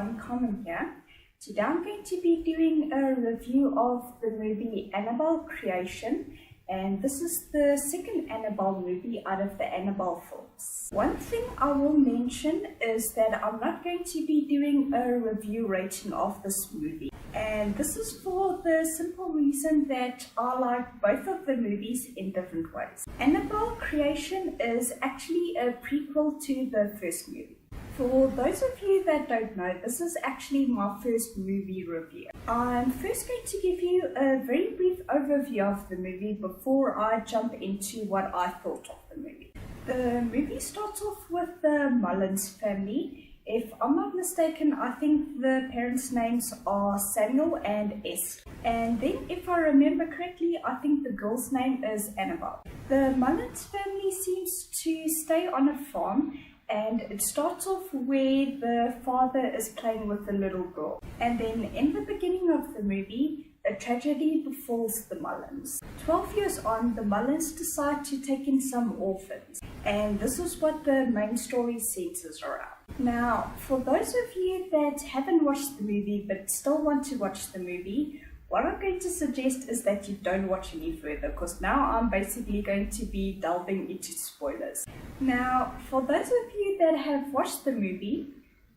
everyone, Carmen here. Today I'm going to be doing a review of the movie Annabelle Creation, and this is the second Annabelle movie out of the Annabelle films. One thing I will mention is that I'm not going to be doing a review rating of this movie, and this is for the simple reason that I like both of the movies in different ways. Annabelle Creation is actually a prequel to the first movie. For those of you that don't know, this is actually my first movie review. I'm first going to give you a very brief overview of the movie before I jump into what I thought of the movie. The movie starts off with the Mullins family. If I'm not mistaken, I think the parents' names are Samuel and Esther. And then, if I remember correctly, I think the girl's name is Annabelle. The Mullins family seems to stay on a farm, and it starts off where the father is playing with the little girl. And then in the beginning of the movie, a tragedy befalls the Mullins. 12 years on, the Mullins decide to take in some orphans. And this is what the main story centers around. Now, for those of you that haven't watched the movie but still want to watch the movie, what I'm going to suggest is that you don't watch any further, because now I'm basically going to be delving into spoilers. Now, for those of you that have watched the movie,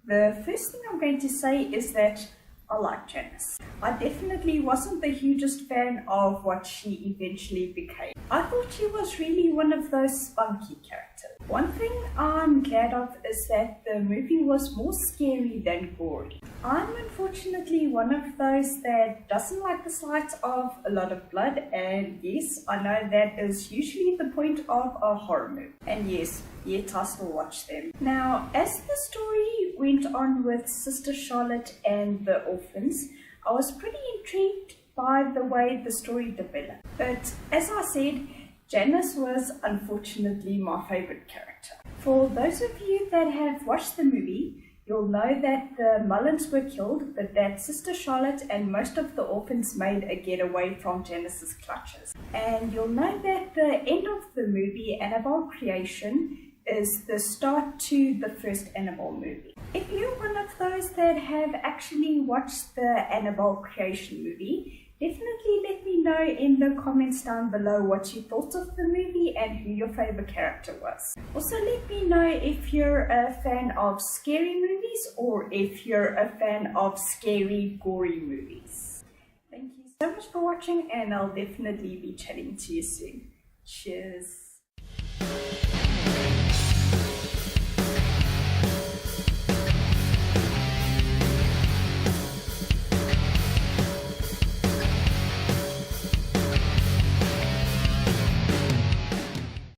the first thing I'm going to say is that I like Janice. I definitely wasn't the hugest fan of what she eventually became. I thought she was really one of those spunky characters. One thing I'm glad of is that the movie was more scary than gory. I'm unfortunately one of those that doesn't like the sight of a lot of blood, and yes, I know that is usually the point of a horror movie. And yes, yet I still watch them. Now, as the story went on with Sister Charlotte and the orphans, I was pretty intrigued by the way the story developed. But as I said, Janice was unfortunately my favorite character. For those of you that have watched the movie, you'll know that the Mullins were killed, but that Sister Charlotte and most of the orphans made a getaway from Janice's clutches. And you'll know that the end of the movie, Annabelle Creation, is the start to the first Annabelle movie. If you're one of those that have actually watched the Annabelle Creation movie, definitely let me know in the comments down below what you thought of the movie and who your favorite character was. Also, let me know if you're a fan of scary movies or if you're a fan of scary, gory movies. Thank you so much for watching, and I'll definitely be chatting to you soon. Cheers.